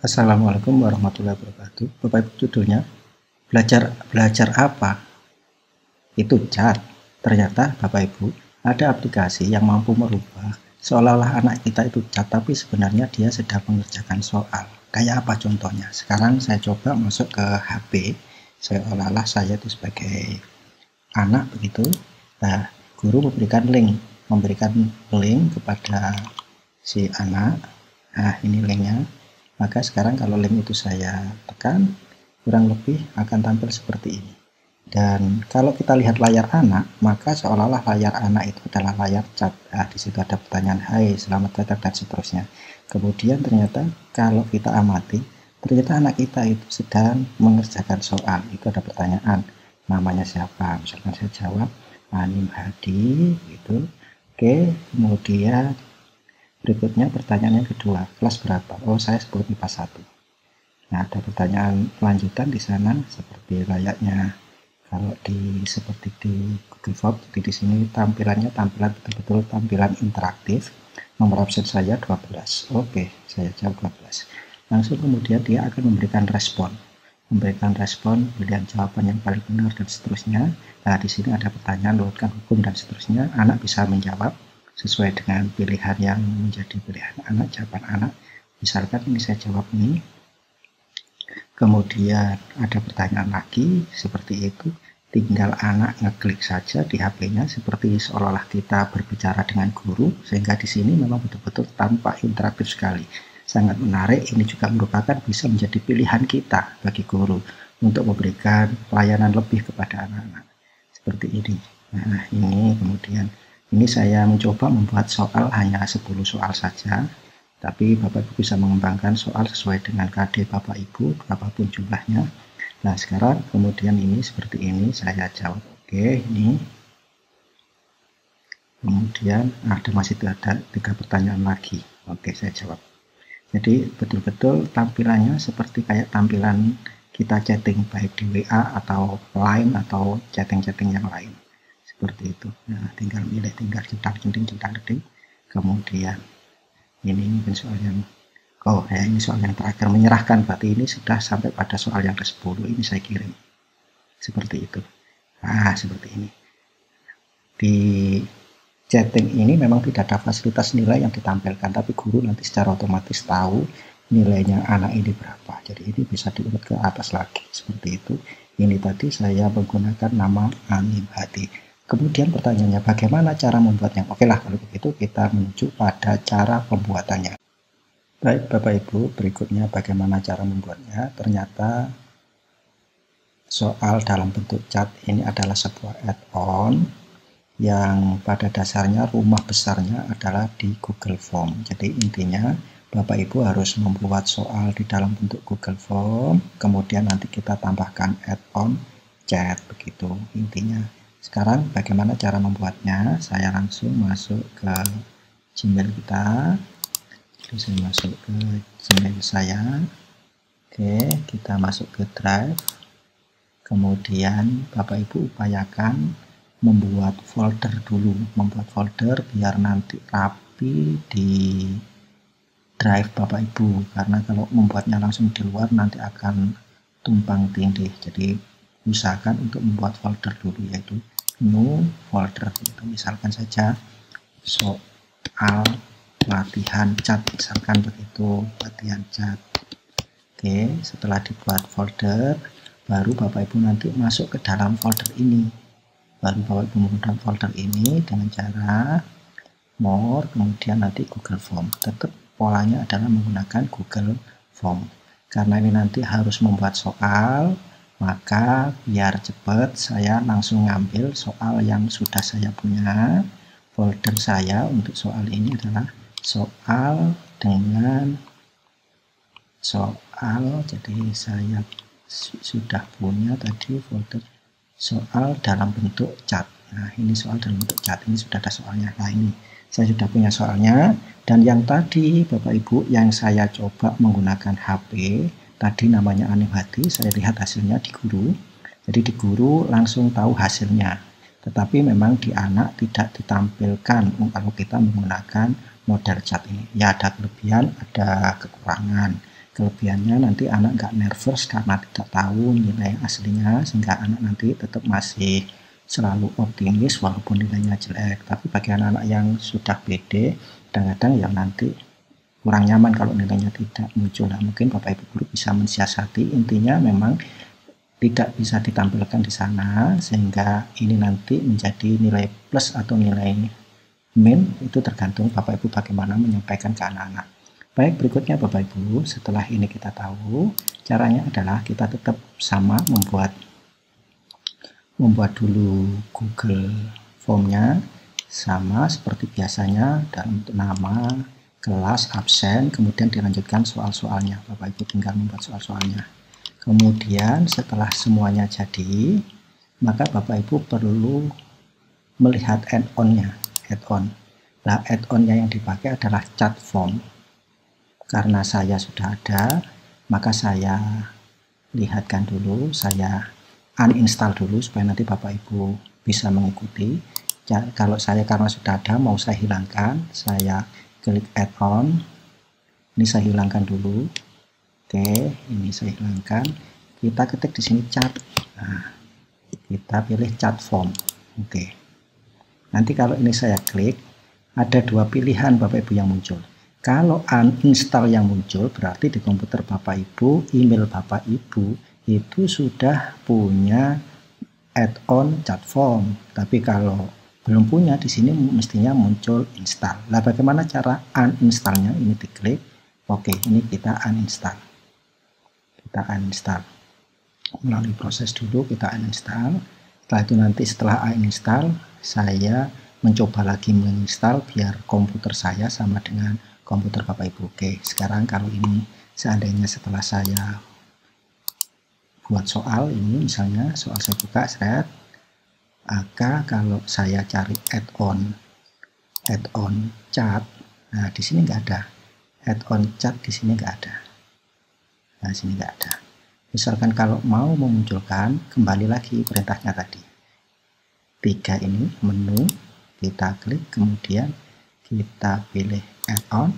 Assalamualaikum warahmatullahi wabarakatuh. Bapak Ibu, judulnya belajar apa? Itu cat. Ternyata Bapak Ibu, ada aplikasi yang mampu merubah seolah-olah anak kita itu cat, tapi sebenarnya dia sedang mengerjakan soal. Kayak apa contohnya? Sekarang saya coba masuk ke HP, seolah-olah saya itu sebagai anak begitu. Nah, guru memberikan link kepada si anak. Nah, ini linknya. Maka sekarang kalau link itu saya tekan, kurang lebih akan tampil seperti ini. Dan kalau kita lihat layar anak, maka seolah-olah layar anak itu adalah layar chat. Nah, di situ ada pertanyaan, hai, selamat datang, dan seterusnya. Kemudian ternyata kalau kita amati, ternyata anak kita itu sedang mengerjakan soal. Itu ada pertanyaan, namanya siapa? Misalkan saya jawab, Anim Hadi, gitu. Oke, kemudian berikutnya pertanyaan yang kedua, kelas berapa? Oh, saya sebut IPA 1. Nah, ada pertanyaan lanjutan di sana seperti layaknya kalau seperti di Google Form. Jadi di sini tampilan betul-betul tampilan interaktif. Nomor absen saya 12. Oke, saya jawab 12. Langsung kemudian dia akan memberikan respon pilihan jawaban yang paling benar dan seterusnya. Nah, di sini ada pertanyaan urutkan hukum dan seterusnya. Anak bisa menjawab sesuai dengan pilihan yang menjadi pilihan anak, jawaban anak. Misalkan ini saya jawab ini, kemudian ada pertanyaan lagi seperti itu, tinggal anak ngeklik saja di HP-nya seperti seolah-olah kita berbicara dengan guru, sehingga di sini memang betul-betul tampak interaktif sekali. Sangat menarik. Ini juga merupakan bisa menjadi pilihan kita bagi guru untuk memberikan pelayanan lebih kepada anak-anak seperti ini. Nah, ini kemudian ini saya mencoba membuat soal hanya 10 soal saja, tapi Bapak Ibu bisa mengembangkan soal sesuai dengan KD Bapak Ibu, berapapun jumlahnya. Nah, sekarang kemudian ini seperti ini, saya jawab oke, ini. Kemudian masih ada 3 pertanyaan lagi. Oke, saya jawab. Jadi betul-betul tampilannya seperti kayak tampilan kita chatting baik di WA atau Line atau chatting-chatting yang lain. Seperti itu. Nah, tinggal milih, tinggal centang-centing. Kemudian ini mungkin soal yang ini soal yang terakhir, menyerahkan. Berarti ini sudah sampai pada soal yang ke-10. Ini saya kirim seperti itu. Nah, seperti ini. Di chatting ini memang tidak ada fasilitas nilai yang ditampilkan, tapi guru nanti secara otomatis tahu nilainya anak ini berapa. Jadi ini bisa diurut ke atas lagi seperti itu. Ini tadi saya menggunakan nama Anim Hadi. Kemudian pertanyaannya, bagaimana cara membuatnya? Oke lah, kalau begitu kita menuju pada cara pembuatannya. Baik Bapak Ibu, berikutnya bagaimana cara membuatnya. Ternyata soal dalam bentuk chat ini adalah sebuah add-on yang pada dasarnya rumah besarnya adalah di Google Form. Jadi intinya Bapak Ibu harus membuat soal di dalam bentuk Google Form, kemudian nanti kita tambahkan add-on chat, begitu intinya. Sekarang bagaimana cara membuatnya? Saya langsung masuk ke Gmail kita. Lalu saya masuk ke Gmail saya. Oke, kita masuk ke Drive. Kemudian Bapak Ibu upayakan membuat folder dulu, biar nanti rapi di Drive Bapak Ibu, karena kalau membuatnya langsung di luar nanti akan tumpang tindih. Jadi usahakan untuk membuat folder dulu, yaitu new folder. Itu misalkan saja soal latihan cat, misalkan begitu, latihan cat. Oke, setelah dibuat folder, baru Bapak Ibu nanti masuk ke dalam folder ini. Menggunakan folder ini dengan cara more, kemudian nanti Google Form. Tetap polanya adalah menggunakan Google Form. Karena ini nanti harus membuat soal, maka biar cepat saya langsung ngambil soal yang sudah saya punya. Folder saya untuk soal ini adalah soal dengan soal. Jadi saya sudah punya tadi folder soal dalam bentuk cat. Nah, ini soal dalam bentuk cat, ini sudah ada soalnya. Nah, ini saya sudah punya soalnya. Dan yang tadi Bapak Ibu yang saya coba menggunakan HP tadi namanya Anim Hadi, saya lihat hasilnya di guru. Jadi di guru langsung tahu hasilnya, tetapi memang di anak tidak ditampilkan kalau kita menggunakan model cat ini. Ya, ada kelebihan, ada kekurangan. Kelebihannya nanti anak nggak nervous karena tidak tahu nilai aslinya, sehingga anak nanti tetap masih selalu optimis walaupun nilainya jelek. Tapi bagi anak-anak yang sudah pede, kadang-kadang yang nanti kurang nyaman kalau nilainya tidak muncul. Nah, mungkin Bapak Ibu guru bisa mensiasati, intinya memang tidak bisa ditampilkan di sana, sehingga ini nanti menjadi nilai plus atau nilai min, itu tergantung Bapak Ibu bagaimana menyampaikan ke anak-anak. Baik, berikutnya Bapak Ibu, setelah ini kita tahu, caranya adalah kita tetap sama membuat dulu Google Form-nya, sama seperti biasanya dalam bentuk nama, kelas, absen, kemudian dilanjutkan soal-soalnya. Bapak Ibu tinggal membuat soal-soalnya. Kemudian setelah semuanya jadi, maka Bapak Ibu perlu melihat add-on-nya. Nah, add-on-nya yang dipakai adalah chat form. Karena saya sudah ada, maka saya lihatkan dulu, saya uninstall dulu supaya nanti Bapak Ibu bisa mengikuti. Kalau saya karena sudah ada, mau saya hilangkan, saya klik add-on. Ini saya hilangkan dulu. Oke, ini saya hilangkan. Kita ketik di sini chat. Nah, kita pilih chat form. Oke. Nanti kalau ini saya klik, ada dua pilihan Bapak Ibu yang muncul. Kalau uninstall yang muncul, berarti di komputer Bapak Ibu, email Bapak Ibu itu sudah punya add-on chat form. Tapi kalau belum punya, di sini mestinya muncul install. Nah, bagaimana cara uninstallnya? Ini diklik. Oke, ini kita uninstall. Kita uninstall. Melalui proses dulu kita uninstall. Setelah itu nanti setelah uninstall, saya mencoba lagi menginstal biar komputer saya sama dengan komputer Bapak Ibu. Oke, sekarang kalau ini seandainya setelah saya buat soal ini, misalnya soal saya buka thread, maka kalau saya cari add-on chat, nah di sini nggak ada add-on chat, di sini nggak ada. Nah, sini nggak ada. Misalkan kalau mau memunculkan, kembali lagi perintahnya tadi. 3 ini menu, kita klik, kemudian kita pilih add-on,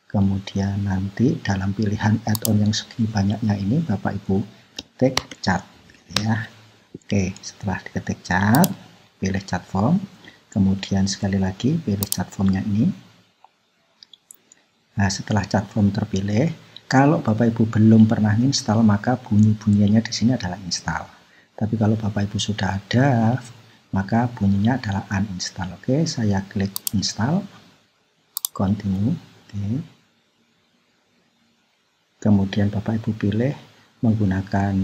kemudian nanti dalam pilihan add-on yang segini banyaknya ini Bapak Ibu ketik chat, gitu ya. Oke, setelah diketik chat, pilih chat form, kemudian sekali lagi pilih chat formnya ini. Nah, setelah chat form terpilih, kalau Bapak Ibu belum pernah install, maka bunyi-bunyinya di sini adalah install. Tapi kalau Bapak Ibu sudah ada, maka bunyinya adalah uninstall. Oke, saya klik install, continue. Oke. Kemudian Bapak Ibu pilih menggunakan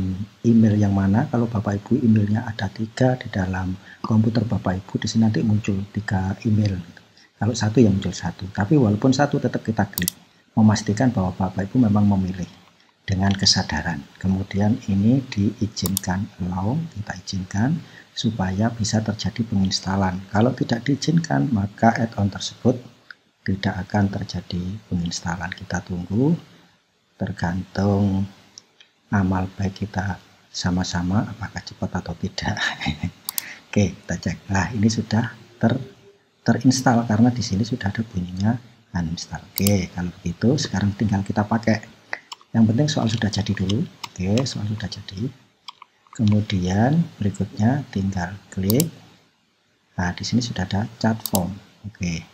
email yang mana. Kalau Bapak Ibu emailnya ada 3 di dalam komputer Bapak Ibu, di sini nanti muncul 3 email. Kalau 1 ya muncul 1. Tapi walaupun 1 tetap kita klik, memastikan bahwa Bapak Ibu memang memilih dengan kesadaran. Kemudian ini diizinkan, allow, kita izinkan supaya bisa terjadi penginstalan. Kalau tidak diizinkan, maka add-on tersebut tidak akan terjadi penginstalan. Kita tunggu, tergantung amal baik kita sama-sama apakah cepat atau tidak. Oke, kita cek. Nah, ini sudah terinstall karena di sini sudah ada bunyinya uninstall. Oke, kalau begitu sekarang tinggal kita pakai. Yang penting soal sudah jadi dulu. Oke, soal sudah jadi. Kemudian berikutnya tinggal klik. Nah, di sini sudah ada chat form. Oke.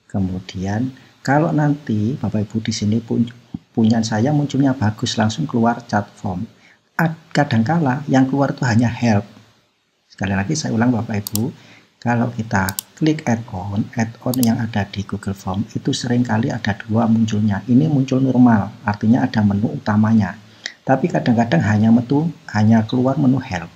Kemudian kalau nanti Bapak Ibu di sini punya saya munculnya bagus langsung keluar chat form. Kadangkala yang keluar itu hanya help. Sekali lagi saya ulang Bapak Ibu, kalau kita klik add-on yang ada di Google Form itu seringkali ada 2 munculnya. Ini muncul normal, artinya ada menu utamanya. Tapi kadang-kadang hanya keluar menu help.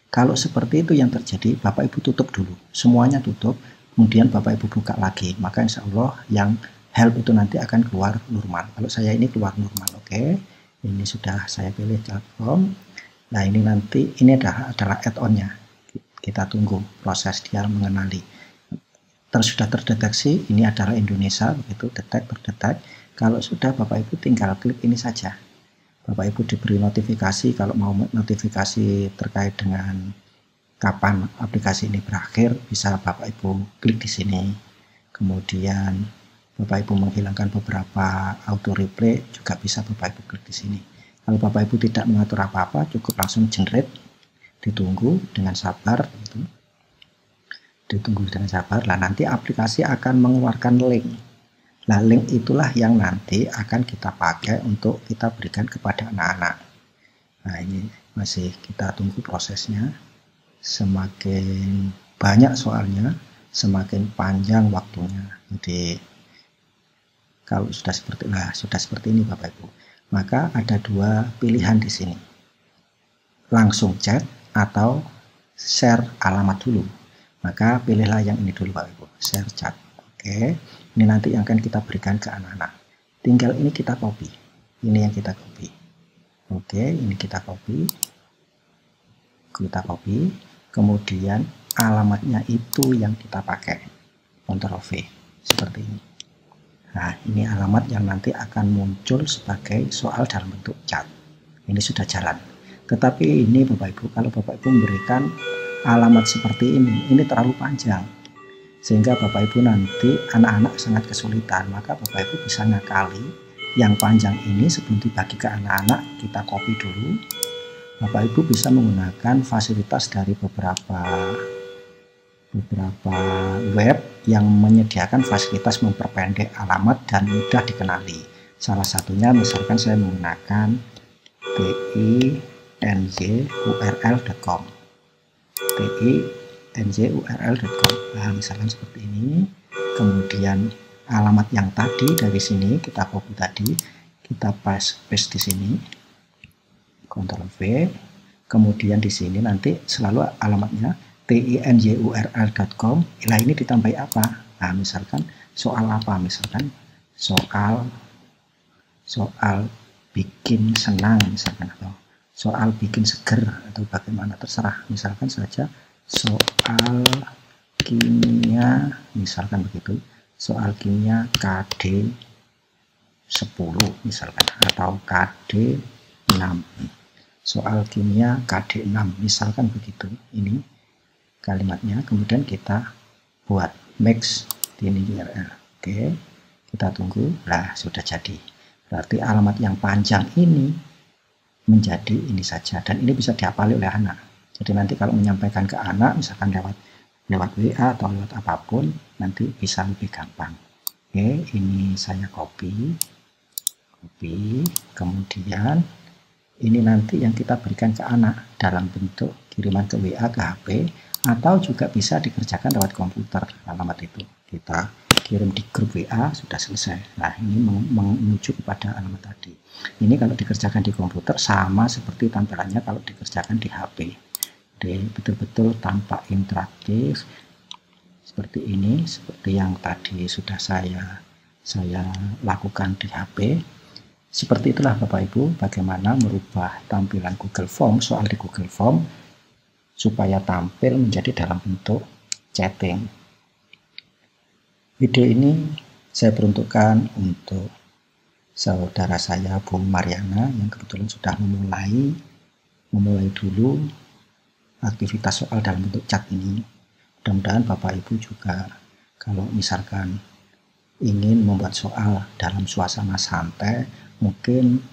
Kalau seperti itu yang terjadi, Bapak Ibu tutup dulu. Semuanya tutup, kemudian Bapak Ibu buka lagi. Maka insya Allah yang help itu nanti akan keluar normal. Kalau saya ini keluar normal. Oke, ini sudah saya pilih chat form. Nah, ini nanti ini adalah add-on-nya. Kita tunggu proses dia mengenali. Sudah terdeteksi, ini adalah Indonesia, begitu terdetek. Kalau sudah, Bapak Ibu tinggal klik ini saja. Bapak Ibu diberi notifikasi kalau mau notifikasi terkait dengan kapan aplikasi ini berakhir, bisa Bapak Ibu klik di sini. Kemudian Bapak Ibu menghilangkan beberapa auto replay juga bisa Bapak Ibu klik di sini. Kalau Bapak Ibu tidak mengatur apa-apa, cukup langsung generate, ditunggu dengan sabar gitu. Ditunggu dengan sabar. Lah nanti aplikasi akan mengeluarkan link. Nah, link itulah yang nanti akan kita pakai untuk kita berikan kepada anak-anak. Nah, ini masih kita tunggu prosesnya. Semakin banyak soalnya, semakin panjang waktunya. Jadi kalau sudah seperti ini Bapak Ibu, maka ada dua pilihan di sini. Langsung chat atau share alamat dulu. Maka pilihlah yang ini dulu Bapak Ibu, share chat. Oke, ini nanti yang akan kita berikan ke anak-anak. Tinggal ini kita copy. Ini yang kita copy. Oke, ini kita copy. Kita copy. Kemudian alamatnya itu yang kita pakai. Ctrl V seperti ini. Nah, ini alamat yang nanti akan muncul sebagai soal dalam bentuk chat. Ini sudah jalan. Tetapi ini Bapak Ibu, kalau Bapak Ibu memberikan alamat seperti ini terlalu panjang. Sehingga Bapak Ibu nanti anak-anak sangat kesulitan. Maka Bapak Ibu bisa ngakali yang panjang ini sebelum dibagi ke anak-anak, kita copy dulu. Bapak Ibu bisa menggunakan fasilitas dari beberapa web yang menyediakan fasilitas memperpendek alamat dan mudah dikenali. Salah satunya misalkan saya menggunakan tinjurl.com. tinjurl.com. Nah, misalkan seperti ini. Kemudian alamat yang tadi dari sini kita copy tadi, kita paste di sini. Ctrl V. Kemudian di sini nanti selalu alamatnya tinjurl.com. Nah, ini ditambahi apa? Nah, misalkan soal apa? Misalkan soal bikin senang misalkan, atau soal bikin seger, atau bagaimana, terserah. Misalkan saja soal kimia misalkan begitu. Soal kimia KD 10 misalkan, atau KD 6. Soal kimia KD 6 misalkan begitu. Ini kalimatnya, kemudian kita buat mix di ini URL. Oke, kita tunggu. Nah, sudah jadi. Berarti alamat yang panjang ini menjadi ini saja, dan ini bisa dihafali oleh anak. Jadi nanti kalau menyampaikan ke anak, misalkan lewat WA atau lewat apapun, nanti bisa lebih gampang. Oke, ini saya copy, kemudian ini nanti yang kita berikan ke anak dalam bentuk kiriman ke WA, ke HP, atau juga bisa dikerjakan lewat komputer. Alamat itu kita kirim di grup WA, sudah selesai. Nah, ini menuju kepada alamat tadi. Ini kalau dikerjakan di komputer sama seperti tampilannya kalau dikerjakan di HP. Jadi betul-betul tampak interaktif seperti ini, seperti yang tadi sudah saya lakukan di HP. Seperti itulah Bapak Ibu, bagaimana merubah tampilan Google Form, soal di Google Form, supaya tampil menjadi dalam bentuk chatting. Video ini saya peruntukkan untuk saudara saya Bu Mariana yang kebetulan sudah memulai dulu aktivitas soal dalam bentuk chat ini. Mudah-mudahan Bapak Ibu juga kalau misalkan ingin membuat soal dalam suasana santai, mungkin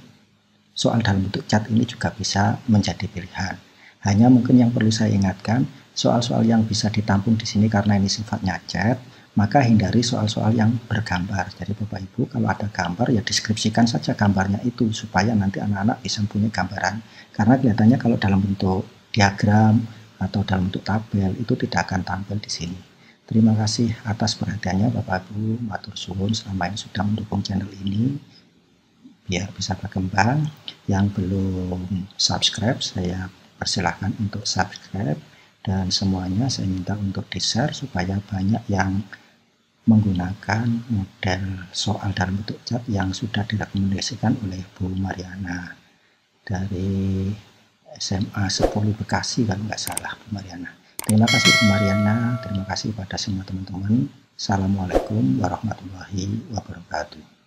soal dalam bentuk chat ini juga bisa menjadi pilihan. Hanya mungkin yang perlu saya ingatkan, soal-soal yang bisa ditampung di sini karena ini sifatnya chat, maka hindari soal-soal yang bergambar. Jadi Bapak Ibu kalau ada gambar ya deskripsikan saja gambarnya itu supaya nanti anak-anak bisa punya gambaran. Karena kelihatannya kalau dalam bentuk diagram atau dalam bentuk tabel itu tidak akan tampil di sini. Terima kasih atas perhatiannya Bapak Ibu, matur suwun selama ini sudah mendukung channel ini biar bisa berkembang. Yang belum subscribe saya persilahkan untuk subscribe, dan semuanya saya minta untuk di-share supaya banyak yang menggunakan model soal dalam bentuk chat yang sudah direkomendasikan oleh Bu Mariana dari SMA 10 Bekasi kalau nggak salah, Bu Mariana. Terima kasih Bu Mariana, terima kasih pada semua teman-teman. Assalamualaikum warahmatullahi wabarakatuh.